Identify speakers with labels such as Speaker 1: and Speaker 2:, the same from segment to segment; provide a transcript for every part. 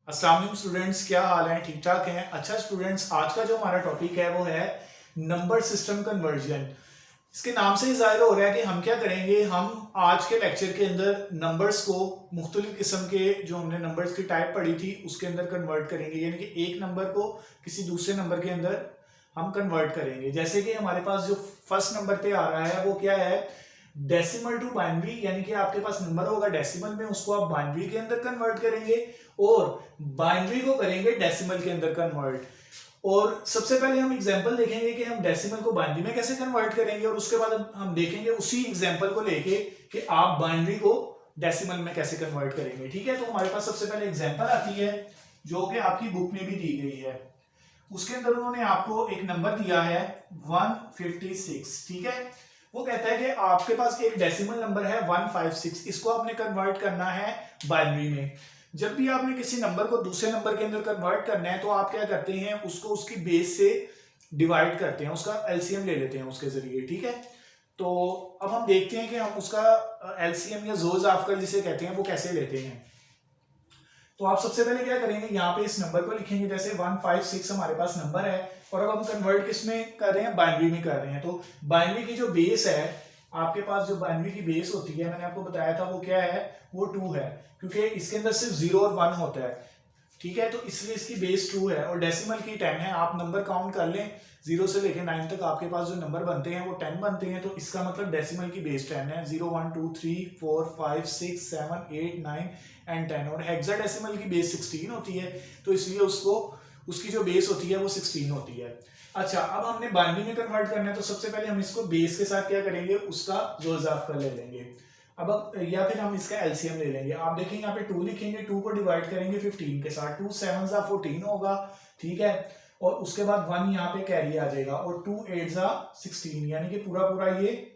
Speaker 1: अस्सलाम वालेकुम स्टूडेंट्स, क्या हाल है? ठीक ठाक हैं? अच्छा स्टूडेंट्स, आज का जो हमारा टॉपिक है वो है नंबर सिस्टम कन्वर्जन। इसके नाम से ही जाहिर हो रहा है कि हम क्या करेंगे। हम आज के लेक्चर के अंदर नंबर्स को मुख्तलिफ किस्म के जो हमने नंबर्स की टाइप पढ़ी थी उसके अंदर कन्वर्ट करेंगे, यानी कि एक नंबर को किसी दूसरे नंबर के अंदर हम कन्वर्ट करेंगे। जैसे कि हमारे पास जो फर्स्ट नंबर पे आ रहा है वो क्या है, डेसिमल टू बाइनरी, यानी कि आपके पास नंबर होगा डेसिमल में, उसको आप बाइनरी के अंदर कन्वर्ट करेंगे और बाइनरी को करेंगे डेसिमल के अंदर कन्वर्ट। और सबसे पहले हम एग्जांपल देखेंगे कि हम डेसिमल को बाइनरी में कैसे कन्वर्ट करेंगे, और उसके बाद हम देखेंगे उसी एग्जांपल को लेके कि आप बाइनरी को डेसिमल में कैसे कन्वर्ट करेंगे। ठीक है, तो हमारे पास सबसे पहले एग्जांपल आती है जो कि आपकी बुक में भी दी गई है। उसके अंदर उन्होंने आपको एक नंबर दिया है 156। ठीक है, वो कहता है कि आपके पास एक डेसिमल नंबर है 156, इसको आपने कन्वर्ट करना है बाइनरी में। जब भी आपने किसी नंबर को दूसरे नंबर के अंदर कन्वर्ट करना है तो आप क्या करते हैं, उसको उसकी बेस से डिवाइड करते हैं, उसका एलसीएम ले लेते हैं उसके जरिए। ठीक है, तो अब हम देखते हैं कि हम उसका एलसीएम या जोड़-जाफ़कर जिसे कहते हैं वो कैसे लेते हैं। तो आप सबसे पहले क्या करेंगे, यहाँ पे इस नंबर को लिखेंगे, जैसे 156 हमारे पास नंबर है और अब हम कन्वर्ट किस में कर रहे हैं, बाइनरी में कर रहे हैं। तो बाइनरी की जो बेस है, आपके पास जो बाइनरी की बेस होती है, मैंने आपको बताया था वो क्या है, वो 2 है, क्योंकि इसके अंदर सिर्फ 0 और 1 होता है। ठीक है, तो इसलिए इसकी बेस 2 है और डेसिमल की 10 है। आप नंबर काउंट कर लें, 0 से लेकर 9 तक आपके पास जो नंबर बनते हैं वो 10 बनते हैं, तो इसका मतलब डेसिमल की बेस 10 है। 0 1 2 3 4 5 6 7 8 9 एंड 10। और हेक्साडेसिमल की बेस 16 होती है, तो इसलिए उसको उसकी जो बेस होती है वो 16 होती है। अच्छा, अब हमने बाइनरी में कन्वर्ट करना है, तो सबसे पहले हम इसको बेस के साथ क्या करेंगे, उसका जोड़-जाफ़कर ले लेंगे। अब या फिर हम इसका एलसीएम ले लेंगे। आप देखेंगे यहाँ पे 2 लिखेंगे, 2 को डिवाइड करेंगे 15 के साथ, 2 7 जा 14 होगा। ठीक है, और उसके बाद 1 यहाँ पे कैरी आ जाएगा और 2 8 जा 16, यानी कि पूरा पूरा ये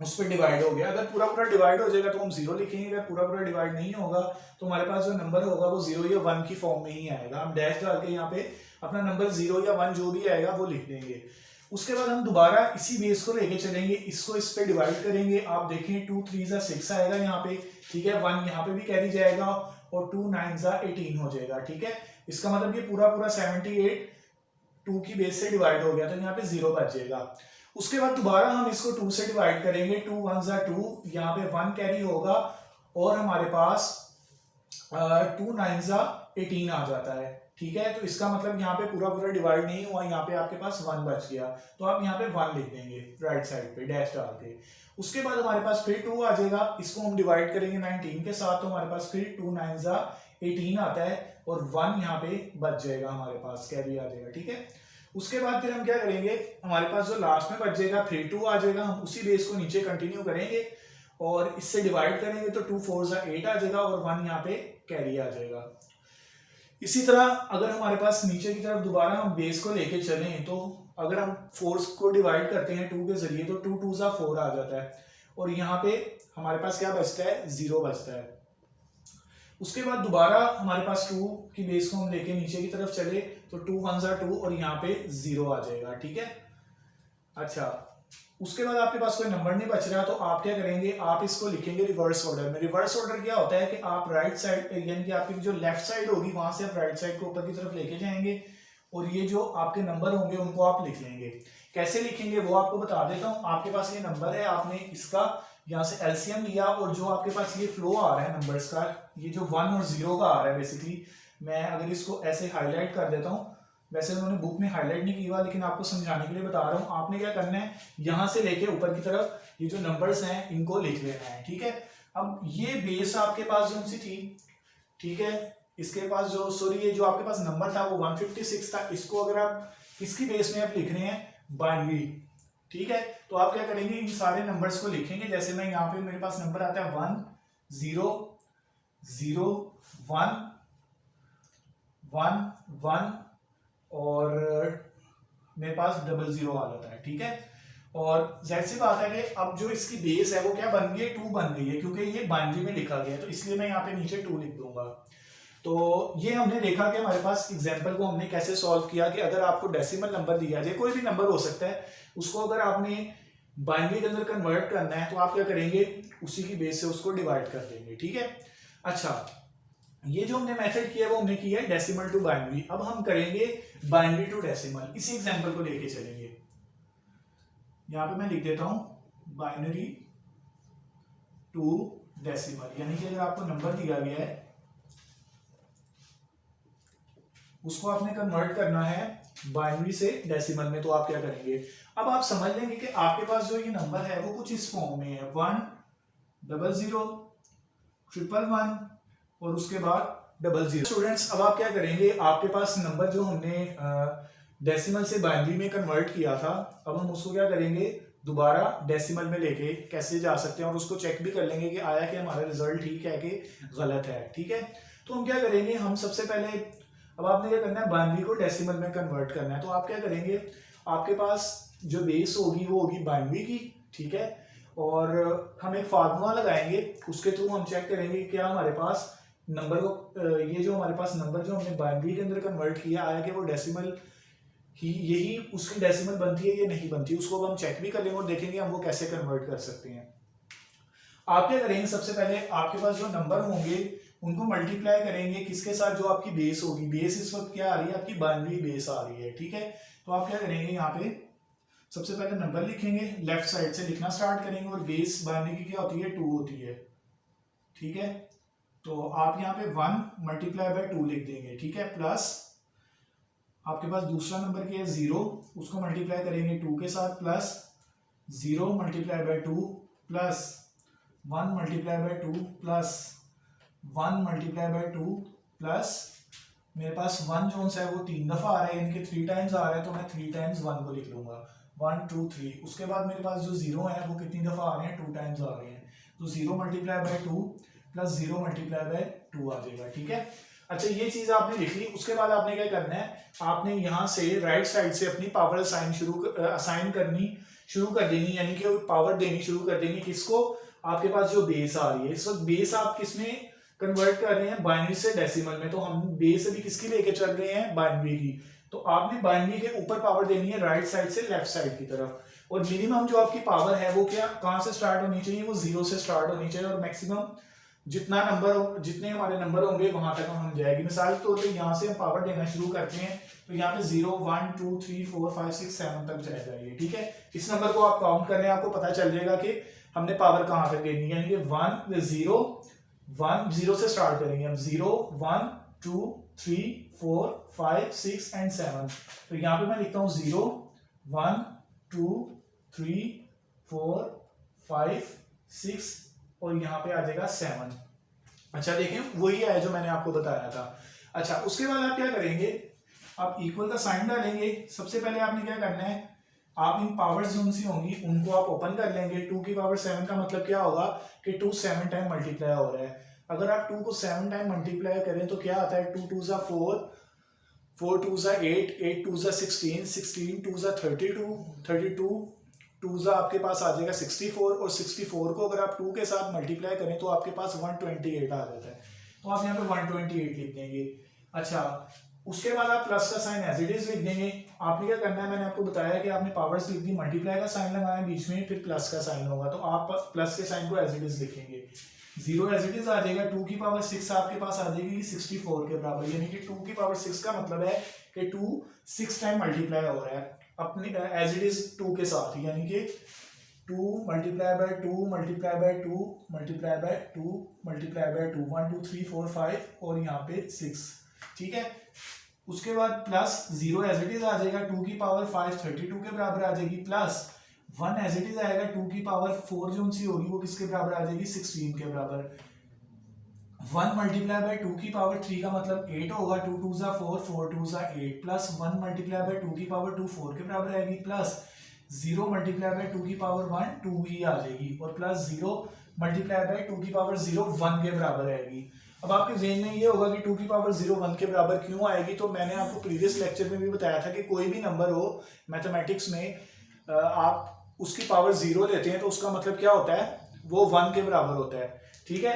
Speaker 1: उस पर डिवाइड हो गया। अगर पूरा पूरा डिवाइड हो जाएगा तो हम 0 लिखेंगे, अगर पूरा पूरा डिवाइड नहीं होगा तो हमारे पास जो नंबर होगा वो 0 या 1 की फॉर्म में ही आएगा। हम डैश डाल के यहाँ पे अपना नंबर 0 या 1 जो भी आएगा वो लिख देंगे। उसके बाद हम दोबारा इसी बेस को लेके चलेंगे, इसको इस पे डिवाइड करेंगे। आप देखें 2 3 जा 6 आएगा यहाँ पे। ठीक है, 1 यहाँ पे भी कैरी जाएगा और 2 9 जा 18 हो जाएगा। ठीक है, इसका मतलब ये पूरा पूरा 78 2 की बेस से डिवाइड हो गया, तो यहाँ पे 0 बच जाएगा। उसके बाद दोबारा हम इसको 2 से डिवाइड करेंगे, 2 1 जा 2, यहाँ पे 1 कैरी होगा और हमारे पास 2 9 जा 18 आ जाता है। ठीक है, तो इसका मतलब यहाँ पे पूरा पूरा डिवाइड नहीं हुआ, यहाँ पे आपके पास 1 बच गया, तो आप यहाँ पे 1 लिख देंगे राइट साइड पे डैश डाल के। उसके बाद हमारे पास फिर 2 आ जाएगा, इसको हम डिवाइड करेंगे 19 के साथ, तो हमारे पास फिर 2 9 जा 18 आता है और 1 यहाँ पे बच जाएगा, हमारे पास कैरी आ जाएगा। ठीक है, उसके बाद फिर हम क्या करेंगे, हमारे पास जो लास्ट में बच जाएगा फिर 2 आ जाएगा, हम उसी बेस को नीचे कंटिन्यू करेंगे और इससे डिवाइड करेंगे तो 2 4 जा 8 आ जाएगा और 1 यहाँ पे कैरी आ जाएगा। इसी तरह अगर हमारे पास नीचे की तरफ दोबारा हम बेस को लेके चलें, तो अगर हम 4 को डिवाइड करते हैं 2 के जरिए तो 2 2 जा 4 आ जाता है और यहाँ पे हमारे पास क्या बचता है, 0 बचता है। उसके बाद दोबारा हमारे पास 2 की बेस को हम लेके नीचे की तरफ चले तो 2 1 जा 2 और यहाँ पे 0 आ जाएगा। ठीक है, अच्छा, उसके बाद आपके पास कोई नंबर नहीं बच रहा, तो आप क्या करेंगे, आप इसको लिखेंगे रिवर्स ऑर्डर में। रिवर्स ऑर्डर क्या होता है कि आप राइट साइड, यानी कि आपकी जो लेफ्ट साइड होगी वहां से आप राइट साइड को ऊपर की तरफ लेके जाएंगे और ये जो आपके नंबर होंगे उनको आप लिख लेंगे। कैसे लिखेंगे वो आपको बता देता हूँ। आपके पास ये नंबर है, आपने इसका यहाँ से एलसीएम लिया और जो आपके पास ये फ्लो आ रहा है नंबर्स का, ये जो 1 और 0 का आ रहा है बेसिकली, मैं अगर इसको ऐसे हाईलाइट कर देता हूँ, वैसे उन्होंने बुक में हाईलाइट नहीं किया लेकिन आपको समझाने के लिए बता रहा हूँ। आपने क्या करना है, यहाँ से लेके ऊपर की तरफ ये जो नंबर्स हैं इनको लिख लेना है। ठीक है, अब ये बेस आपके पास जो सी थी, ठीक है, इसके पास जो सॉरी ये जो आपके पास नंबर था वो 156 था, इसको अगर आप इसकी बेस में आप लिख रहे हैं बाइनरी। ठीक है, तो आप क्या करेंगे, इन सारे नंबर्स को लिखेंगे। जैसे मैं यहाँ पे मेरे पास नंबर आता है 1 0 0 1 1 1 और मेरे पास 00 आ जाता है। ठीक है, और जाहिर सी बात है कि अब जो इसकी बेस है वो क्या बन गई है, 2 बन गई है, क्योंकि ये बाइनरी में लिखा गया है, तो इसलिए मैं यहाँ पे नीचे 2 लिख दूंगा। तो ये हमने देखा कि हमारे पास एग्जाम्पल को हमने कैसे सॉल्व किया कि अगर आपको डेसिमल नंबर दिया जाए, कोई भी नंबर हो सकता है, उसको अगर आपने बाइनरी के अंदर कन्वर्ट करना है तो आप क्या करेंगे, उसी की बेस से उसको डिवाइड कर देंगे। ठीक है, अच्छा, ये जो हमने मेथड किया है वो हमने किया है डेसिमल टू बाइनरी। अब हम करेंगे बाइनरी टू डेसिमल। इसी एग्जांपल को लेके चलेंगे। यहां पे मैं लिख देता हूं बाइनरी टू डेसिमल, यानी कि अगर आपको नंबर दिया गया है उसको आपने कन्वर्ट करना है बाइनरी से डेसिमल में, तो आप क्या करेंगे। अब आप समझ लेंगे कि आपके पास जो ये नंबर है वो कुछ इस फॉर्म में है 100 111 और उसके बाद 00। स्टूडेंट्स अब आप क्या करेंगे, आपके पास नंबर जो हमने डेसिमल से बाइनरी में कन्वर्ट किया था, अब हम उसको क्या करेंगे दोबारा डेसिमल में लेके कैसे जा सकते हैं और उसको चेक भी कर लेंगे कि आया कि हमारा रिजल्ट ठीक है कि गलत है। ठीक है, तो हम क्या करेंगे, हम सबसे पहले अब आपने क्या करना है बाइनरी को डेसिमल में कन्वर्ट करना है। तो आप क्या करेंगे, आपके पास जो बेस होगी वो होगी बाइनरी की। ठीक है, और हम एक फार्मूला लगाएंगे, उसके थ्रू हम चेक करेंगे क्या हमारे पास नंबर को ये जो हमारे पास नंबर जो हमने बाइनरी के अंदर कन्वर्ट किया आया कि वो डेसिमल ही यही उसकी डेसिमल बनती है या नहीं बनती, उसको हम चेक भी कर लेंगे और देखेंगे हम वो कैसे कन्वर्ट कर सकते हैं। आप क्या करेंगे, सबसे पहले आपके पास जो नंबर होंगे उनको मल्टीप्लाई करेंगे किसके साथ, जो आपकी बेस होगी। बेस इस वक्त क्या आ रही है, आपकी बाइनरी बेस आ रही है। ठीक है, तो आप क्या करेंगे, यहाँ पे सबसे पहले नंबर लिखेंगे, लेफ्ट साइड से लिखना स्टार्ट करेंगे और बेस बाइनरी की क्या होती है 2 होती है। ठीक है, तो आप यहाँ पे 1 मल्टीप्लाई बाय 2 लिख देंगे। ठीक है, प्लस आपके पास दूसरा नंबर क्या है 0, उसको मल्टीप्लाई करेंगे 2 के साथ, plus 0 multiply by 2 plus 1 multiply by 2 plus 1 multiply by 2 plus मेरे पास 1 जो है वो 3 दफा आ रहा है, यानी कि 3 टाइम्स आ रहा है, तो मैं 3 टाइम्स 1 को लिख लूंगा 1 2 3। उसके बाद मेरे पास जो 0 है वो कितनी दफा आ रहे हैं, 2 टाइम्स आ रहे हैं, तो 0 multiply by 2 plus 0 multiply by 2 आ जाएगा। ठीक है, अच्छा ये चीज आपने लिख ली। उसके बाद आपने क्या करना है, आपने यहाँ से राइट साइड से अपनी पावर असाइन करनी शुरू कर देनी, यानी कि पावर देनी शुरू कर देनी किसको, आपके पास जो बेस आ रही है। इस वक्त बेस आप किसमें कन्वर्ट कर रहे हैं, बाइनरी से डेसिमल में, तो हम बेस अभी किसकी लेके चल रहे हैं, बाइनरी की। तो आपने बाइनरी के ऊपर पावर देनी है राइट साइड से लेफ्ट साइड की तरफ, और मिनिमम जो आपकी पावर है वो क्या कहां से स्टार्ट होनी चाहिए, वो 0 से स्टार्ट होनी चाहिए, और मैक्सिमम जितने हमारे नंबर होंगे वहां तक हम जाएगी। मिसाल के तौर पे यहाँ से हम पावर देना शुरू करते हैं, तो यहाँ पे 0 1 2 3 4 5 6 7 तक जाएगा ये। ठीक है, इस नंबर को आप काउंट करने आपको पता चल जाएगा कि हमने पावर कहाँ तक देनी है, यानी कि 1 0 से स्टार्ट करेंगे हम, 0 1 2 3 4 5 6 एंड 7। तो यहाँ पे मैं लिखता हूँ 0 1 2 3 4 5 6 और यहाँ पे आ जाएगा 7। अच्छा देखिए वही है जो मैंने आपको बताया था। अच्छा उसके बाद आप क्या करेंगे, आप इक्वल का साइन डालेंगे। सबसे पहले आपने क्या करना है, आप इन पावर्स जो सी होंगी उनको आप ओपन कर लेंगे। 2 की पावर 7 का मतलब क्या होगा कि 2 7 टाइम मल्टीप्लाई हो रहा है। अगर आप 2 को 7 टाइम मल्टीप्लाई करें तो क्या आता है, 2 2 जा 4 4 2 जा 8 8 2 जा 16 16 2 जा 32 32 2 जा आपके पास आ जाएगा 64, और 64 को अगर आप 2 के साथ मल्टीप्लाई करें तो आपके पास 128 आ जाता है। तो आप यहाँ पे 128 लिख देंगे। अच्छा उसके बाद आप प्लस का साइन एज इट इज लिख देंगे। आपने क्या करना है, मैंने आपको बताया कि आपने पावर्स लिख दी, मल्टीप्लाई का साइन लगाना बीच में, फिर प्लस का साइन होगा, तो आप प्लस के साइन को एज इट इज लिखेंगे। 0 एज इट इज आ जाएगा, 2 की पावर 6 आपके पास आ जाएगी 64 के बराबर, यानी कि 2 की पावर 6 का मतलब है कि 2 6 टाइम मल्टीप्लाई हो रहा है अपने एज इट इज 2 के साथ, यानी कि 2 multiply by 2 multiply by 2 multiply by 2 multiply by 2 1 2 3 4 5 और यहाँ पे 6। ठीक है, उसके बाद प्लस 0 एज इट इज आ जाएगा, 2 की पावर 5 32 के बराबर आ जाएगी, प्लस 1 एज इट इज आएगा, 2 की पावर 4 जो सी होगी वो किसके बराबर आ जाएगी 16 के बराबर। 1 मल्टीप्लाई बाय 2 की पावर 3 का मतलब 8 होगा, 2 2 जा 4 4 2 जा 8, प्लस 1 मल्टीप्लाई बाय 2 की पावर 2 4 के बराबर आएगी, प्लस 0 मल्टीप्लाई बाय 2 की पावर 1 2 ही आ जाएगी, और प्लस 0 मल्टीप्लाई बाय 2 की पावर 0 1 के बराबर आएगी। अब आपके जेहन में ये होगा कि 2 की पावर 0 1 के बराबर क्यों आएगी, तो मैंने आपको प्रीवियस लेक्चर में भी बताया था कि कोई भी नंबर हो मैथमेटिक्स में आप उसकी पावर 0 लेते हैं तो उसका मतलब क्या होता है, वो 1 के बराबर होता है। ठीक है,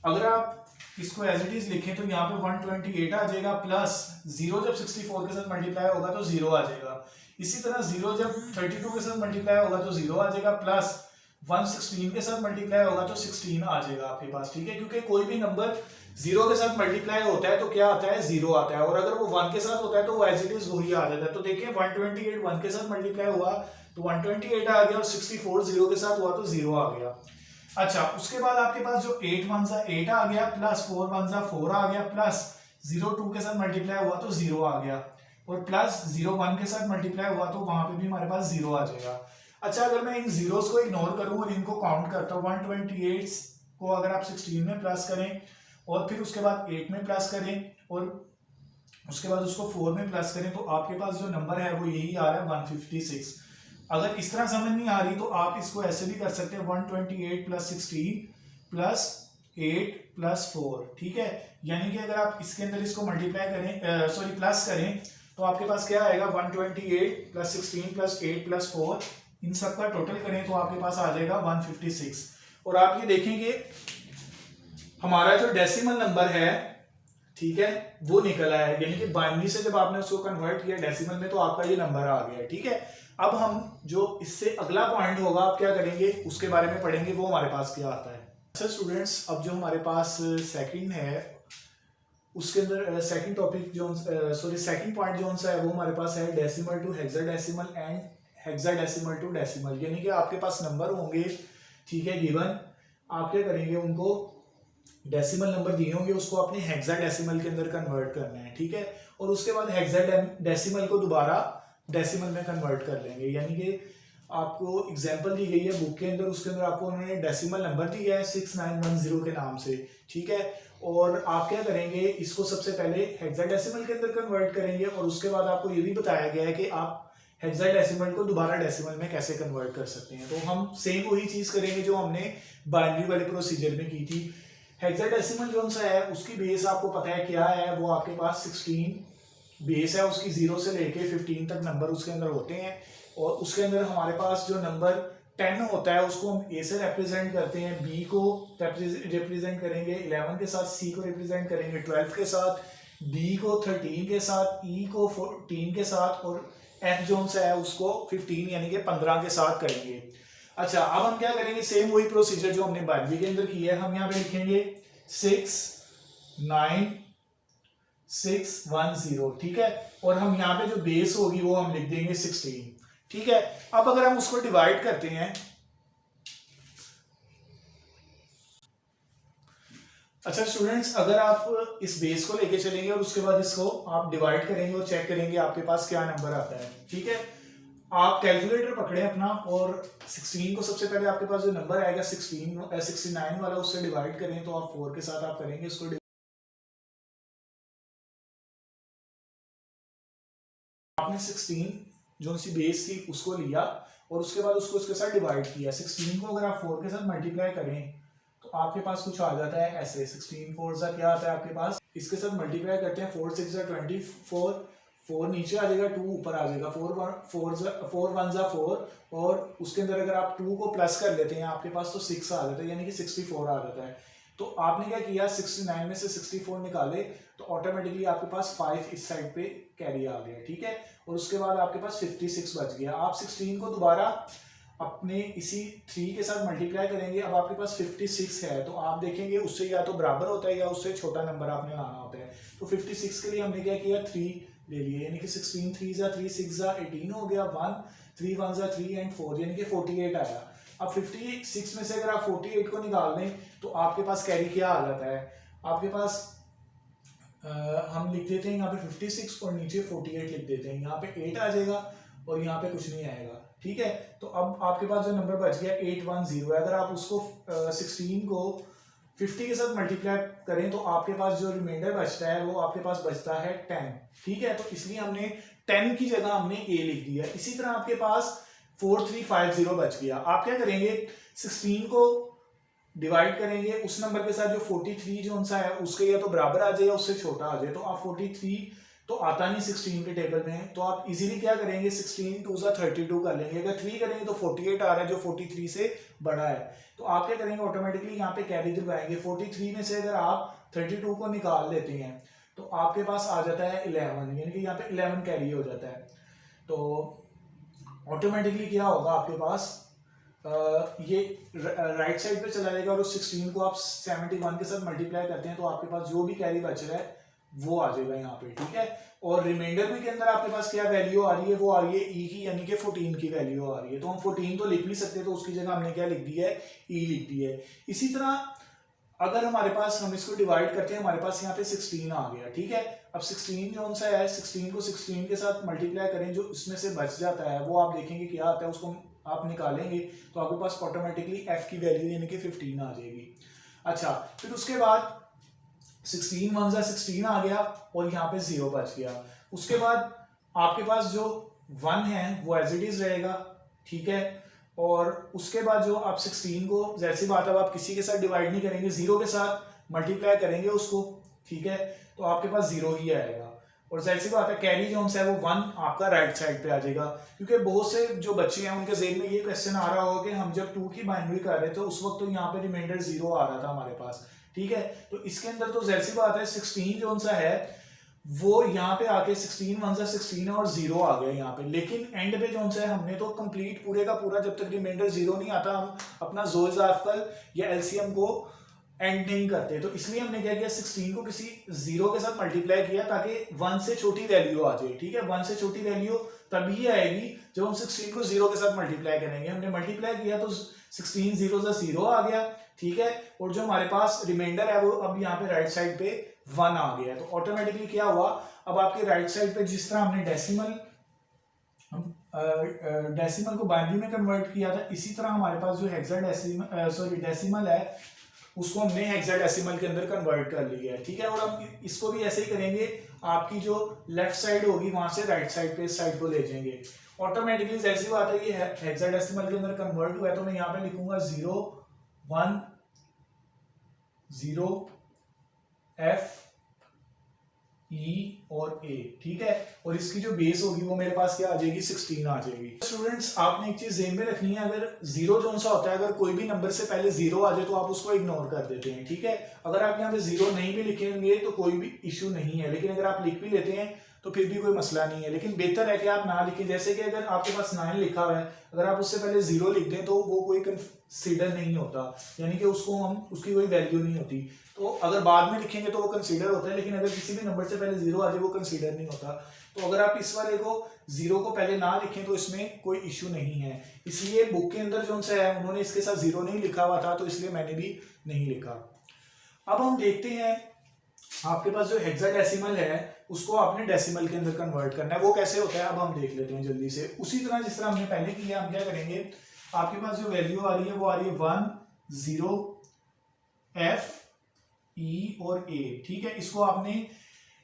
Speaker 1: अगर आप इसको एज इट इज लिखें तो यहाँ पे 128 आ जाएगा, प्लस 0 जब 64 के साथ मल्टीप्लाई होगा तो 0 आ जाएगा, इसी तरह 0 जब 32 के साथ मल्टीप्लाई होगा तो 0 आ जाएगा, प्लस 1 16 के साथ मल्टीप्लाई होगा तो 16 आ जाएगा आपके पास। ठीक है, क्योंकि कोई भी नंबर जीरो के साथ मल्टीप्लाई होता है तो क्या आता है, जीरो आता है, और अगर वो 1 के साथ होता है तो वो एज इट इज वही आ जाता है। तो देखिए 128 1 के साथ मल्टीप्लाई हुआ तो 128 आ गया, और 64 जीरो के साथ हुआ तो जीरो आ गया। अच्छा, उसके बाद आपके पास जो 8 1 जा 8 आ गया, प्लस 4 1 जा 4 आ गया, प्लस 0 2 के साथ मल्टीप्लाई हुआ तो 0 आ गया, और प्लस 0 1 के साथ मल्टीप्लाई हुआ तो वहां पे भी हमारे पास 0 आ जाएगा। अच्छा, अगर मैं इन जीरोस को इग्नोर करूं और इनको काउंट करता हूं, 128 को अगर आप 16 में प्लस करें और फिर उसके बाद 8 में प्लस करें और उसके बाद उसको 4 में प्लस करें तो आपके पास जो नंबर है वो यही आ रहा है 156। अगर इस तरह समझ नहीं आ रही तो आप इसको ऐसे भी कर सकते हैं 128 प्लस 16 प्लस 8 प्लस 4, ठीक है। यानी कि अगर आप इसके अंदर इसको मल्टीप्लाई करें, सॉरी प्लस करें, तो आपके पास क्या आएगा 128 प्लस 16 प्लस 8 प्लस 4, इन सब का टोटल करें तो आपके पास आ जाएगा 156। और आप ये देखेंगे हमारा जो डेसिमल नंबर है, ठीक है, वो निकला है, यानी कि बाइनरी से जब आपने उसको कन्वर्ट किया डेसिमल में तो आपका ये नंबर आ गया, ठीक है। अब हम जो इससे अगला पॉइंट होगा आप क्या करेंगे उसके बारे में पढ़ेंगे, वो हमारे पास क्या आता है। अच्छा स्टूडेंट्स, अब जो हमारे पास सेकंड है उसके अंदर सेकंड टॉपिक जो सॉरी सेकंड पॉइंट जो सा है वो हमारे पास है decimal to hexadecimal and hexadecimal to decimal. यानी कि आपके पास नंबर होंगे, ठीक है, गिवन, आप क्या करेंगे उनको डेसिमल नंबर दिए होंगे उसको अपने हेक्साडेसिमल के अंदर कन्वर्ट करना है, ठीक है, और उसके बाद हेक्साडेसिमल को दोबारा डेसिमल में कन्वर्ट कर लेंगे। यानी कि आपको एग्जांपल दी गई है बुक के अंदर, उसके अंदर आपको उन्होंने डेसिमल नंबर दिया है 6910 के नाम से, ठीक है, और आप क्या करेंगे इसको सबसे पहले हेक्साडेसिमल के अंदर कन्वर्ट करेंगे और उसके बाद आपको ये भी बताया गया है कि आप हेक्साडेसिमल को दोबारा डेसिमल में कैसे कन्वर्ट कर सकते हैं। तो हम सेम वही चीज करेंगे जो हमने बाइनरी वाले प्रोसीजर में की थी। हेक्साडेसिमल जो सा है उसकी बेस आपको पता है क्या है, वो आपके पास 16 बेस है उसकी, 0 से लेके 15 तक नंबर उसके अंदर होते हैं, और उसके अंदर हमारे पास जो नंबर 10 होता है उसको हम ए से रिप्रेजेंट करते हैं, बी को रिप्रेजेंट करेंगे 11 के साथ, सी को रिप्रेजेंट करेंगे 12 के साथ, डी को 13 के साथ, ई को 14 के साथ, और एफ जो सा है उसको 15 यानी कि 15 के साथ करेंगे। अच्छा, अब हम क्या करेंगे सेम वही प्रोसीजर जो हमने बाइनरी के अंदर किया है, हम यहाँ पे लिखेंगे 69610, ठीक है, और हम यहाँ पे जो बेस होगी वो हम लिख देंगे 16, ठीक है। अब अगर हम उसको डिवाइड करते हैं, अच्छा स्टूडेंट्स, अगर आप इस बेस को लेके चलेंगे और उसके बाद इसको आप डिवाइड करेंगे और चेक करेंगे आपके पास क्या नंबर आता है, ठीक है। आप कैलकुलेटर पकड़े अपना और 16 को सबसे पहले आपके पास जो नंबर आएगा 69 वाला उससे डिवाइड करें, तो आप 4 के साथ आप करेंगे इसको, आपने 16 जो सी बेस थी उसको लिया और उसके बाद उसको इसके साथ डिवाइड किया। 16 को अगर आप 4 के साथ मल्टीप्लाई करें तो आपके पास कुछ आ जाता है ऐसे, 16 4 सा क्या आता है आपके पास, इसके साथ मल्टीप्लाई करते हैं 4 6 24, 4 नीचे आ जाएगा, 2 ऊपर आ जाएगा, 4 1 जा 4, और उसके अंदर अगर आप 2 को प्लस कर लेते हैं आपके पास तो 6 आ जाता है, यानी कि 64 आ जाता है। तो आपने क्या किया 69 में से 64 निकाले तो ऑटोमेटिकली आपके पास 5 इस साइड पे कैरी आ गया, ठीक है, और उसके बाद आपके पास 56 बच गया। आप 16 को दोबारा अपने इसी 3 के साथ मल्टीप्लाई करेंगे, अब आपके पास 56 है, तो आप देखेंगे उससे या तो बराबर होता है या उससे छोटा नंबर आपने लाना होता है। तो 56 के लिए हमने क्या किया 3 ले लिए, यानी कि 16 3 जा 3 6 जा 18 हो गया, 1 3 1 जा 3 एंड 4 यानी कि 48 आया। अब 56 में से अगर आप 48 को निकाल दें तो आपके पास कैरी क्या आ जाता है, आपके पास हम लिख देते हैं यहाँ पे 56 और नीचे 48 लिख देते हैं, यहाँ पे 8 आ जाएगा और यहाँ पे कुछ नहीं आएगा, ठीक है। तो अब आपके पास जो नंबर बच गया 810 है, अगर आप उसको 16 को 50 के साथ मल्टीप्लाई करें तो आपके पास जो रिमाइंडर बचता है वो आपके पास बचता है 10, ठीक है। तो इसलिए हमने 10 की जगह हमने a लिख दिया। इसी तरह आपके पास 4350 बच गया। आप क्या करेंगे 16 को डिवाइड करेंगे उस नंबर के साथ जो 43 जो सा है उसके या तो बराबर आ जाए या उससे छोटा आ जाए, तो आप 43 तो आता नहीं 16 के टेबल में, तो आप इजीली क्या करेंगे 16 2 सा 32 कर लेंगे, अगर 3 करेंगे तो 48 आ रहा है जो 43 से बड़ा है, तो आप क्या करेंगे ऑटोमेटिकली यहाँ पे कैरी दिलवाएंगे। 43 में से अगर आप 32 को निकाल लेते हैं तो आपके पास आ जाता है 11, यानी कि यहाँ पे 11 कैरी हो जाता है। तो ऑटोमेटिकली क्या होगा आपके पास ये राइट साइड पे चला जाएगा और उस 16 को आप 71 के साथ मल्टीप्लाई करते हैं तो आपके पास जो भी कैरी बच रहा है वो आ जाएगा यहाँ पे, ठीक है। और रिमाइंडर में के अंदर आपके पास क्या वैल्यू आ रही है, वो आ रही है ई की, यानी कि 14 की वैल्यू आ रही है। तो हम 14 तो लिख नहीं सकते, तो उसकी जगह हमने क्या लिख दी है, ई लिख दी है। इसी तरह अगर हमारे पास, हम इसको डिवाइड करते हैं, हमारे पास यहाँ पे 16 आ गया, ठीक है। अब 16 कौन सा है, 16 को 16 के साथ मल्टीप्लाई करें, जो इसमें से बच जाता है वो आप देखेंगे क्या आता है, उसको आप निकालेंगे तो आपके पास ऑटोमेटिकली एफ की वैल्यू यानी कि 15 आ जाएगी। अच्छा, फिर उसके बाद 16 1 जा 16 आ गया और यहाँ पे 0 बच गया। उसके बाद आपके पास जो 1 है वो एज इट इज रहेगा, ठीक है। और उसके बाद जो आप 16 को, जैसी बात है, आप किसी के साथ डिवाइड नहीं करेंगे, 0 के साथ मल्टीप्लाई करेंगे उसको, ठीक है, तो आपके पास 0 ही आएगा। और जाहिर सी बात है कैरी जो है वो 1 आपका राइट साइड पे आ जाएगा, क्योंकि बहुत से जो बच्चे हैं उनके जेहन में ये क्वेश्चन आ रहा होगा कि हम जब 2 की बाइनरी कर रहे थे उस वक्त तो यहाँ पे रिमाइंडर 0 आ रहा था हमारे पास, ठीक है। तो इसके अंदर तो जाहिर सी बात है 16 जो सा है वो यहाँ पे आके 16 1 16 और 0 आ गया यहाँ पे, लेकिन एंड पे जो सा है हमने तो कंप्लीट पूरे का पूरा, जब तक रिमाइंडर 0 नहीं आता हम अपना ज़ोइज़ाफ़कल या एलसीएम को एंड नहीं करते। तो इसलिए हमने क्या किया, 16 को किसी 0 के साथ मल्टीप्लाई किया ताकि 1 से छोटी वैल्यू आ जाए, ठीक है। 1 से छोटी वैल्यू तभी आएगी जब हम 16 को 0 के साथ मल्टीप्लाई करेंगे। हमने मल्टीप्लाई किया तो 16 0 से 0 आ गया, ठीक है। और जो हमारे पास रिमाइंडर है वो अब यहाँ पे राइट साइड पे 1 आ गया। तो ऑटोमेटिकली क्या हुआ, अब आपके राइट साइड पे जिस तरह हमने डेसिमल को बाइनरी में कन्वर्ट किया था, इसी तरह हमारे पास जो डेसिमल है उसको हमने हेक्साडेसिमल के अंदर कन्वर्ट कर लिया है, ठीक है। और हम इसको भी ऐसे ही करेंगे, आपकी जो लेफ्ट साइड होगी वहां से राइट साइड पे इस साइड को ले जाएंगे ऑटोमेटिकली। जैसी बात है ये हेक्साडेसिमल के अंदर कन्वर्ट हुआ है तो मैं यहाँ पे लिखूंगा 0 1 0 F E और A, ठीक है। और इसकी जो बेस होगी वो मेरे पास क्या आ जाएगी, 16 आ जाएगी। स्टूडेंट्स आपने एक चीज ध्यान में रखनी है, अगर 0 जो सा होता है, अगर कोई भी नंबर से पहले 0 आ जाए तो आप उसको इग्नोर कर देते हैं, ठीक है। अगर आप यहाँ पे 0 नहीं भी लिखेंगे तो कोई भी इश्यू नहीं है, लेकिन अगर आप लिख भी लेते हैं तो फिर भी कोई मसला नहीं है, लेकिन बेहतर है कि आप ना लिखें। जैसे कि अगर आपके पास 9 लिखा हुआ है, अगर आप उससे पहले 0 लिख दें तो वो कोई कंसीडर नहीं होता, यानी कि उसकी कोई वैल्यू नहीं होती। तो अगर बाद में लिखेंगे तो वो कंसीडर होता है, लेकिन अगर किसी भी नंबर से पहले 0 आ जाए वो कंसीडर नहीं होता। तो अगर आप इस वाले को 0 को पहले ना लिखें तो इसमें कोई इश्यू नहीं है। इसलिए बुक के अंदर जो सा है उन्होंने इसके साथ 0 नहीं लिखा हुआ था, तो इसलिए मैंने भी नहीं लिखा। अब हम देखते हैं आपके पास जो हेक्साडेसिमल है उसको आपने डेसिमल के अंदर कन्वर्ट करना है, वो कैसे होता है अब हम देख लेते हैं जल्दी से। उसी तरह जिस तरह हमने पहले किया, हम क्या करेंगे, आपके पास जो वैल्यू आ रही है वो आ रही है 1 0 F E और A, ठीक है। इसको आपने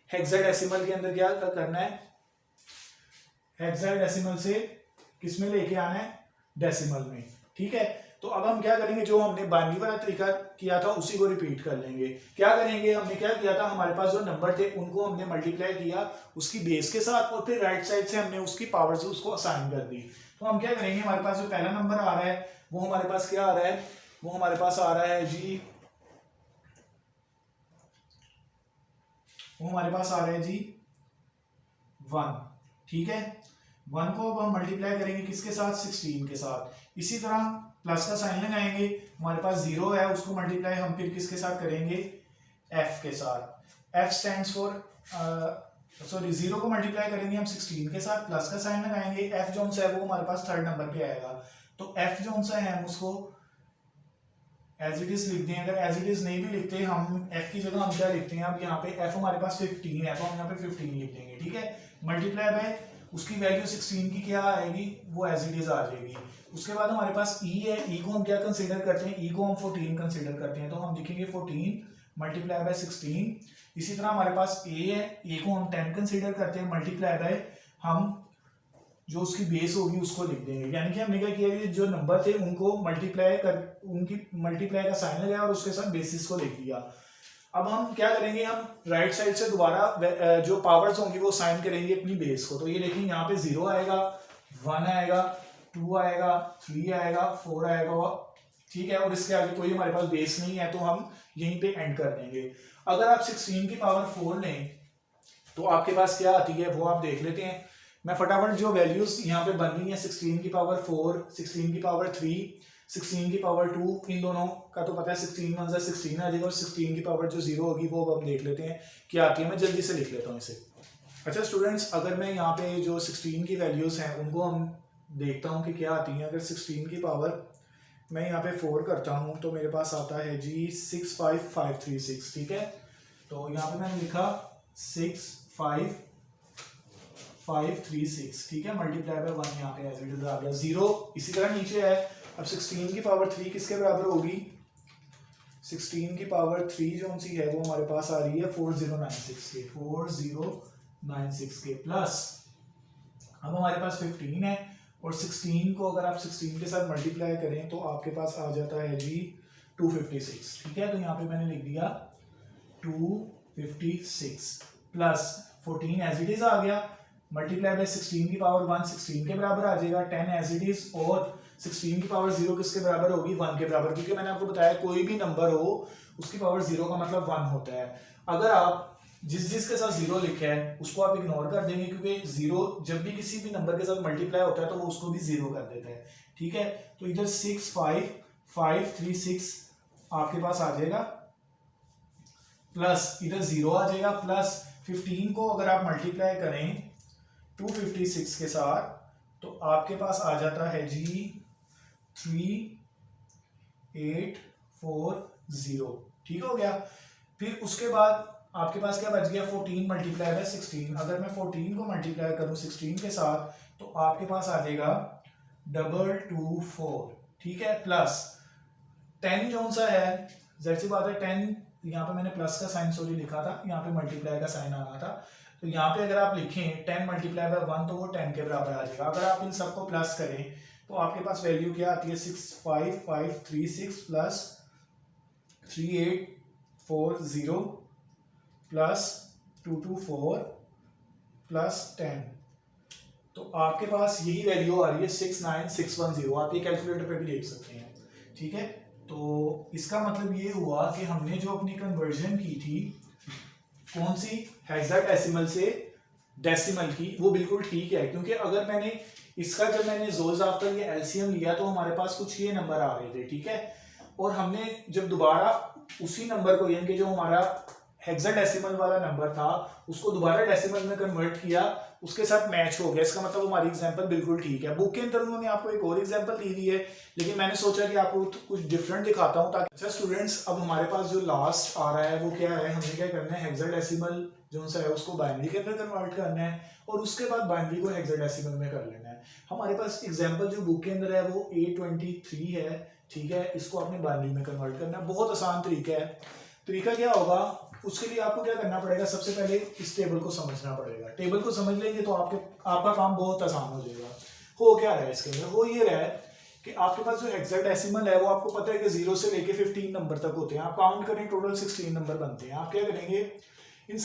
Speaker 1: हेक्साडेसिमल के अंदर क्या करना है, हेक्साडेसिमल से किस में लेके आना है, डेसिमल में, ठीक है। तो अब हम क्या करेंगे, जो हमने बाइनरी वाला तरीका किया था उसी को रिपीट कर लेंगे। क्या करेंगे, हमने क्या किया था, हमारे पास जो नंबर थे उनको हमने मल्टीप्लाई किया उसकी बेस के साथ और फिर राइट साइड से हमने उसकी पावर से उसको असाइन कर दी। तो हम क्या करेंगे, हमारे पास जो पहला नंबर आ रहा है वो हमारे पास क्या आ रहा है, वो हमारे पास आ रहा है जी, वो हमारे पास आ रहा है जी 1, ठीक है। 1 को अब हम मल्टीप्लाई करेंगे किसके साथ, 16 के साथ। इसी तरह प्लस का साइन लगाएंगे, हमारे पास 0 है उसको मल्टीप्लाई हम फिर किसके साथ करेंगे, F के साथ। F स्टैंड्स फॉर 0 को मल्टीप्लाई करेंगे हम 16 के साथ, प्लस का साइन लगाएंगे, F जो सा है वो हमारे पास थर्ड नंबर पे आएगा। तो F जो सा है हम उसको एज इट इज लिख दें। अगर एज इट इज नहीं भी लिखते, हम F की जगह हम क्या लिखते हैं, अब यहाँ पे F हमारे पास 15 है तो हम यहाँ पे 15 लिख देंगे, ठीक है। मल्टीप्लाई बाय उसकी वैल्यू 16 की क्या आएगी, वो एज इट इज आ जाएगी। उसके बाद हमारे पास E है, E को हम क्या कंसीडर करते हैं, E को हम 14 कंसीडर करते हैं, तो हम लिखेंगे 14 मल्टीप्लाई बाय 16। इसी तरह हमारे पास A है, A को हम 10 कंसीडर करते हैं, मल्टीप्लाई बाय हम जो उसकी बेस होगी उसको लिख देंगे। यानी कि हमने क्या किया, कि जो नंबर थे उनको मल्टीप्लाई कर, उनकी मल्टीप्लाई का साइन लगाया और उसके साथ बेसिस को लिख दिया। अब हम क्या करेंगे, हम राइट साइड से दोबारा जो पावर्स होंगी वो साइन करेंगे अपनी बेस को। तो ये देखेंगे यहाँ पे 0 आएगा, 1 आएगा, 2 आएगा, 3 आएगा, 4 आएगा, ठीक है। और इसके आगे कोई हमारे पास बेस नहीं है तो हम यहीं पे एंड कर देंगे। अगर आप 16 की पावर 4 लें तो आपके पास क्या आती है वो आप देख लेते हैं। मैं फटाफट जो वैल्यूज यहाँ पे बन रही हैं 16 की पावर 4, 16 की पावर 3, 16 की पावर 2, इन दोनों का तो पता है 16 1 16 आ जाएगा और 16 की पावर जो 0 होगी वो अब हम देख लेते हैं क्या आती है। मैं जल्दी से लिख लेता हूँ इसे। अच्छा स्टूडेंट्स, अगर मैं यहाँ पे जो 16 की वैल्यूज हैं उनको हम देखता हूँ कि क्या आती हैं। अगर 16 की पावर मैं यहाँ पे 4 करता हूँ तो मेरे पास आता है जी 65536, ठीक है। तो यहाँ पे मैंने लिखा 65536, ठीक है, मल्टीप्लाई बाय 1 यहाँ पे एज इट इज आ गया। 0 इसी तरह नीचे है। अब 16 की पावर 3 किसके बराबर होगी? 16 की पावर 3 जो सी है वो हमारे पास आ रही है 4096 के, 4096 के प्लस अब हमारे पास 15 है और 16 को अगर आप 16 के साथ मल्टीप्लाई करें तो आपके पास आ जाता है जी 256, ठीक है। तो यहाँ पे मैंने लिख दिया 256 प्लस 14 एज इट इज आ गया, मल्टीप्लाई बाय 16 की पावर 1 16 के बराबर आ जाएगा, 10 एज इट इज, और 16 की पावर 0 किसके बराबर होगी? 1 के बराबर, क्योंकि मैंने आपको बताया कोई भी नंबर हो उसकी पावर 0 का मतलब 1 होता है। अगर आप जिस के साथ 0 लिखा है उसको आप इग्नोर कर देंगे, क्योंकि 0 जब भी किसी भी नंबर के साथ मल्टीप्लाई होता है तो वो उसको भी 0 कर देता है, ठीक है। तो इधर 65536 आपके पास आ जाएगा, प्लस इधर 0 आ जाएगा, प्लस 15 को अगर आप मल्टीप्लाई करें 256 के साथ तो आपके पास आ जाता है जी 3840, ठीक हो गया। फिर उसके बाद आपके पास क्या बच गया? 14 मल्टीप्लाई बाय 16। अगर मैं 14 को मल्टीप्लाई करूं 16 के साथ तो आपके पास आ जाएगा 224, ठीक है, प्लस 10 कौन सा है? जाहिर सी बात है 10, यहाँ पे मैंने प्लस का साइन सॉरी लिखा था, यहाँ पे मल्टीप्लाई का साइन आना था, तो यहाँ पे अगर आप लिखें 10 मल्टीप्लाई बाय 1 तो वो 10 के बराबर आ जाएगा। अगर आप इन सबको प्लस करें तो आपके पास वैल्यू क्या आती है? 65536 प्लस 3840 प्लस 224 प्लस 10, तो आपके पास यही वैल्यू आ रही है 69610। आप ये कैलकुलेटर पे भी देख सकते हैं, ठीक है। तो इसका मतलब ये हुआ कि हमने जो अपनी कन्वर्जन की थी कौन सी, हेक्साडेसिमल से डेसिमल की, वो बिल्कुल ठीक है, क्योंकि अगर मैंने इसका जब मैंने ज़ोलज़ाफ्तर ये एलसीएम लिया तो हमारे पास कुछ ये नंबर आ रहे थे, ठीक है, और हमने जब दोबारा उसी नंबर को, यानी कि जो हमारा हेक्साडेसिमल वाला नंबर था उसको दोबारा डेसिमल में कन्वर्ट किया, उसके साथ मैच हो गया। इसका मतलब हमारी एग्जांपल बिल्कुल ठीक है। बुक के अंदर उन्होंने आपको एक और एग्जांपल दी हुई है, लेकिन मैंने सोचा कि आपको कुछ डिफरेंट दिखाता हूं ताकि। अच्छा स्टूडेंट्स, अब हमारे पास जो लास्ट आ रहा है वो क्या है? हमने क्या करना है, हेक्साडेसिमल जो सा है उसको बाइनरी के अंदर कन्वर्ट करना है और उसके बाद बाइनरी को हेक्साडेसिमल में कर लेना है। हमारे पास एग्जाम्पल जो बुक के अंदर है वो A23 है, ठीक है, इसको आपने बाइनरी में कन्वर्ट करना है। बहुत आसान तरीका है। तरीका क्या होगा? उसके लिए आपको क्या करना पड़ेगा? सबसे पहले इस टेबल को समझना पड़ेगा। टेबल को समझ लेंगे तो आपका काम बहुत आसान हो जाएगा। हो क्या रहा है इसके अंदर? हो ये रहा है कि आपके पास जो हेक्साडेसिमल है वो आपको पता है कि 0 से लेके 15 नंबर तक होते हैं। आप काउंट करें, टोटल 16 नंबर बनते हैं। आप क्या करेंगे, इन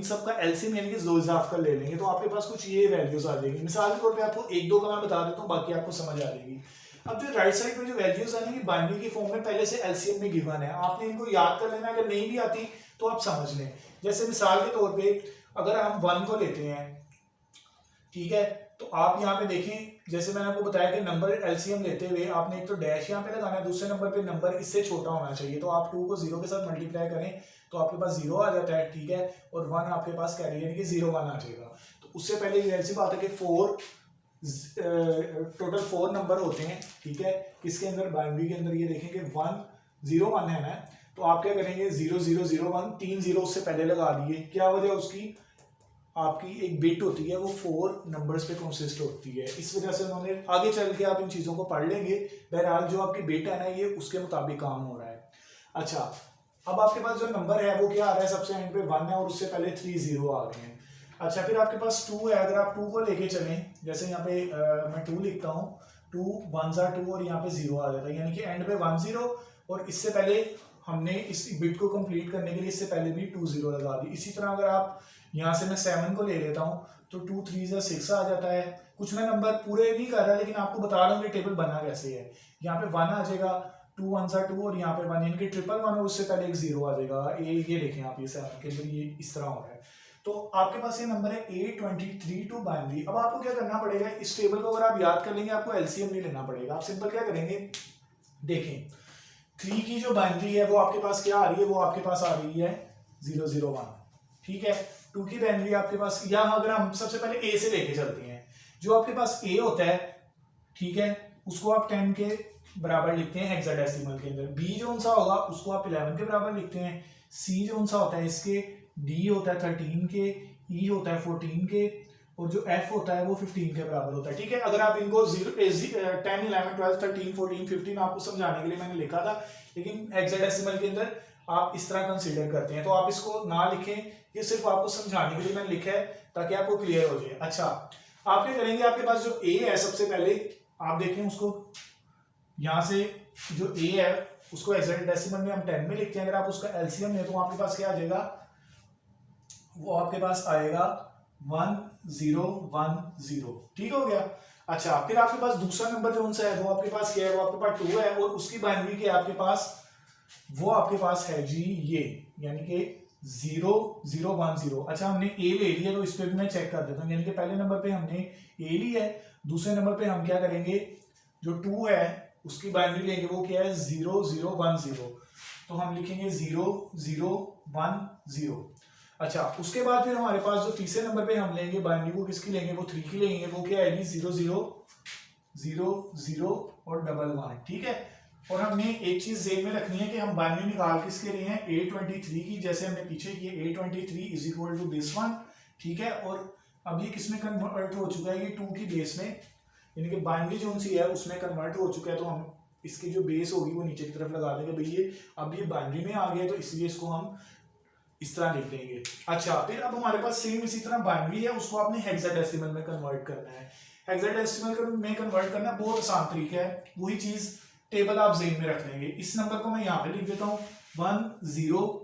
Speaker 1: सब का एलसीएम यानी कि ज़ोलज़ाफ्तर ले लेंगे, तो आपके पास कुछ ये वैल्यूज आ जाएंगी। मिसाल के तौर पे आपको एक दो का मैं बता देता हूँ, बाकी आपको समझ आ जाएगी। अब जो राइट साइड में जो वैल्यूज है ना, ये बाइनरी की फॉर्म में पहले से एलसीएम में गिवन है, आपने इनको याद कर लेना। अगर नहीं भी आती तो आप समझ लें। जैसे मिसाल के तौर पे अगर हम 1 को लेते हैं, ठीक है, तो आप यहाँ पे देखें, जैसे मैंने आपको बताया कि नंबर एलसीएम लेते हुए आपने एक तो डैश यहाँ पे लगाना है, दूसरे नंबर पे नंबर इससे छोटा होना चाहिए। तो आप 2 को 0 के साथ मल्टीप्लाई करें तो आपके पास 0 आ जाता है, ठीक है, और 1 आपके पास कैरी यानी कि 0 1 आ जाएगा। तो उससे पहले ऐसी बात है कि टोटल 4 नंबर होते हैं, ठीक है, किसके अंदर? बाइनरी के अंदर। ये देखेंगे 1 0 1 है ना, तो आप क्या करेंगे 0 0 0 1 3 0 उससे पहले लगा दिए। क्या वजह उसकी? आपकी एक बिट होती है वो 4 नंबर्स पे कंसिस्ट होती है, इस वजह से उन्होंने, आगे चल के आप इन चीज़ों को पढ़ लेंगे। बहरहाल जो आपकी बिट है ना, ये उसके मुताबिक काम हो रहा है। अच्छा, अब आपके पास जो नंबर है वो क्या आ रहा है? सबसे एंड पे 1 है और उससे पहले 3 0 आ गए हैं। अच्छा, फिर आपके पास 2 है। अगर आप 2 को लेके चलें, जैसे यहाँ पे मैं 2 लिखता हूँ, 2 1 2 और यहाँ पे 0 आ जाता है, यानी कि एंड पे 1 0 और इससे पहले हमने इस बिट को कंप्लीट करने के लिए इससे पहले भी 2 0 लगा दी। इसी तरह अगर आप यहाँ से मैं 7 को ले लेता हूँ तो 2 3 6 आ जाता है। कुछ मैं नंबर पूरे नहीं कर रहा, लेकिन आपको बता रहा हूँ कि टेबल बना कैसे है। यहाँ पे 1 आ जाएगा, 2 1 2 और यहाँ पे 1, यानी कि 1 1 1 और उससे पहले एक 0 आ जाएगा। ये देखें आप, ये 7 के अंदर ये इस तरह हो रहा है। तो आपके पास ये नंबर है A23 टू बाइनरी। अब आपको क्या करना पड़ेगा, इस टेबल को अगर आप याद कर लेंगे आपको एलसीएम नहीं लेना पड़ेगा। आप सिंपल क्या करेंगे, देखें 3 की जो बाइनरी है वो आपके पास क्या आ रही है, वो आपके पास आ रही है 001, ठीक है। 2 की बाइनरी आपके पास, या अगर हम सबसे पहले ए से लेके चलते हैं, जो आपके पास ए होता है, ठीक है, उसको आप 10 के बराबर लिखते हैं हेक्साडेसिमल के अंदर। बी जो सा होगा उसको आप 11 के बराबर लिखते हैं। सी जो सा होता है इसके, डी होता है 13 के, ई होता है 14 के, और जो एफ होता है वो 15 के बराबर होता है, ठीक है। अगर आप इनको 10 11 12 13 14 15 आपको समझाने के लिए मैंने लिखा था, लेकिन हेक्साडेसिमल के अंदर आप इस तरह कंसीडर करते हैं, तो आप इसको ना लिखें, ये सिर्फ आपको समझाने के लिए मैंने लिखा है ताकि आपको क्लियर हो जाए। अच्छा, आप क्या करेंगे, आपके पास जो ए है सबसे पहले आप देखें उसको, यहां से जो ए है उसको हेक्साडेसिमल में हम 10 में लिखते हैं। अगर आप उसका एलसीएम लें तो आपके पास क्या आ जाएगा, वो आपके पास आएगा 1010, ठीक हो गया। अच्छा, फिर आपके पास दूसरा नंबर जो उनसा है वो आपके पास क्या है, वो आपके पास 2 है, और उसकी बाइनरी के आपके पास, वो आपके पास है जी ये, यानी कि 0010। अच्छा, हमने ए ले लिया तो इस पे भी मैं चेक कर देता हूँ, यानी कि पहले नंबर पे हमने ए लिया है, दूसरे नंबर पे हम क्या करेंगे, जो 2 है उसकी बाइनरी लेंगे, वो क्या है 0010, तो हम लिखेंगे 0010। अच्छा, उसके बाद फिर हमारे पास जो तीसरे नंबर पे हम लेंगे बाइनरी, वो किसकी लेंगे, वो 3 की लेंगे, वो क्या आएगी 0000 और 11, ठीक है। और हमने एक चीज जेन में रखनी है कि हम बाइनरी निकाल किसके लिए हैं, A23 की, जैसे हमने पीछे की A23 is equal to this one, ठीक है। और अब ये किसमें कन्वर्ट हो चुका है, ये 2 की बेस में, यानी कि बाइनरी जो सी है उसमें कन्वर्ट हो चुका है, तो हम इसकी जो बेस होगी वो नीचे की तरफ लगा देंगे, भाई ये अब ये बाइनरी में आ गया, तो इसलिए इसको हम इस तरह लिख देंगे। अच्छा, फिर अब हमारे पास सेम इसी तरह बाइनरी है, उसको आपने हेक्साडेसिमल में कन्वर्ट करना है। हेक्साडेसिमल में कन्वर्ट करना बहुत आसान तरीका है, वही चीज टेबल आप जेन में रख लेंगे। इस नंबर को मैं यहाँ पे लिख देता हूँ 1010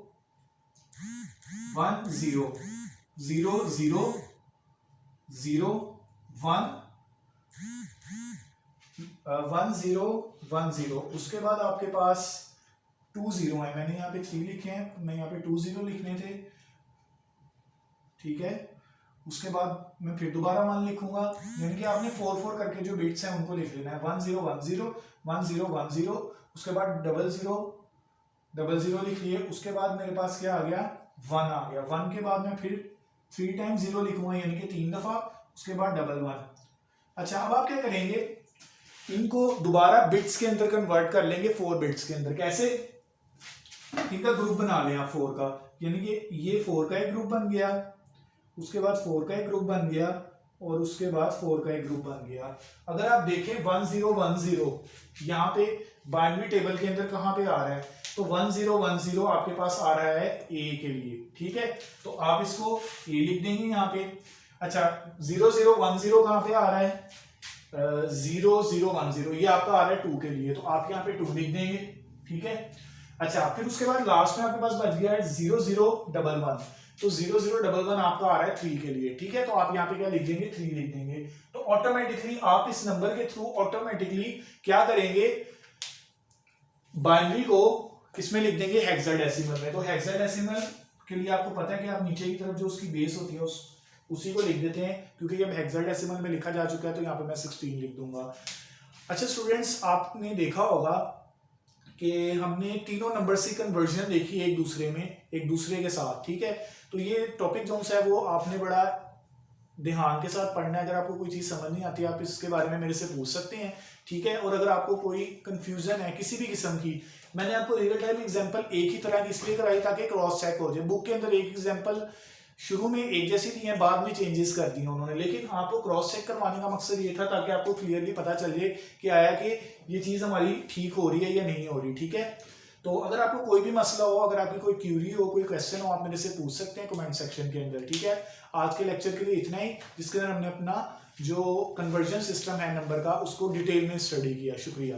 Speaker 1: उसके बाद आपके पास 20 है, मैंने यहाँ पे 3 लिखे हैं, मैं यहाँ पे 20 लिखने थे, ठीक है। उसके बाद मैं फिर दोबारा 1 लिखूंगा, यानी कि आपने 4 करके जो बिट्स हैं उनको लिख लेना है, 1010 1010, उसके बाद 0000 लिख लिए। उसके बाद मेरे पास क्या आ गया, 1 आ गया। 1 के बाद मैं फिर 3 टाइम्स 0 लिखूंगा, यानी कि 3 दफा, उसके बाद 11। अच्छा, अब आप क्या करेंगे, इनको दोबारा बिट्स के अंदर कन्वर्ट कर लेंगे, 4 बिट्स के अंदर। कैसे, इनका ग्रुप बना लें आप 4 का, यानी कि ये 4 का एक ग्रुप बन गया, उसके बाद 4 का एक ग्रुप बन गया, और उसके बाद 4 का एक ग्रुप बन गया। अगर आप देखें 1010 यहाँ पे बाइनरी टेबल के अंदर कहाँ पे आ रहा है, तो 1010 आपके पास आ रहा है ए के लिए, ठीक है। तो आप इसको ए लिख देंगे यहाँ पे। अच्छा, 0010 कहाँ पे आ रहा है, 0010 ये आपका आ रहा है 2 के लिए, तो आप यहाँ पे 2 लिख देंगे, ठीक है। अच्छा, फिर उसके बाद लास्ट में आपके पास बच गया है 0011, तो 0011 आपका आ रहा है 3 के लिए, ठीक है। तो आप यहाँ पे क्या लिख देंगे, 3 लिख देंगे। तो ऑटोमेटिकली आप इस नंबर के थ्रू ऑटोमेटिकली क्या करेंगे, बाइनरी को किसमें लिख देंगे, हेक्साडेसिमल में। तो हेक्साडेसिमल के लिए आपको पता है कि आप नीचे की तरफ जो उसकी बेस होती है उसी को लिख देते हैं, क्योंकि अब हेक्साडेसिमल में लिखा जा चुका है, तो यहाँ पे मैं 16 लिख दूंगा। अच्छा स्टूडेंट्स, आपने देखा होगा कि हमने तीनों नंबर की कन्वर्जन देखी एक दूसरे में, एक दूसरे के साथ, ठीक है। तो ये टॉपिक जो है वो आपने बड़ा ध्यान के साथ पढ़ना है। अगर आपको कोई चीज़ समझ नहीं आती आप इसके बारे में मेरे से पूछ सकते हैं, ठीक है। और अगर आपको कोई कंफ्यूजन है किसी भी किस्म की, मैंने आपको रियल टाइम एग्जांपल एक ही तरह की इसलिए कराई ताकि क्रॉस चेक हो जाए। बुक के अंदर एक एग्जांपल शुरू में एक जैसी थी हैं, बाद में चेंजेस कर दिए उन्होंने, लेकिन आपको क्रॉस चेक करवाने का मकसद ये था ताकि आपको क्लियरली पता चल जाए कि आया कि ये चीज़ हमारी ठीक हो रही है या नहीं हो रही, ठीक है। तो अगर आपको कोई भी मसला हो, अगर आपकी कोई क्यूरी हो, कोई क्वेश्चन हो, आप मेरे से पूछ सकते हैं कमेंट सेक्शन के अंदर, ठीक है। आज के लेक्चर के लिए इतना ही, जिसके अंदर हमने अपना जो कन्वर्जन सिस्टम है नंबर का उसको डिटेल में स्टडी किया। शुक्रिया।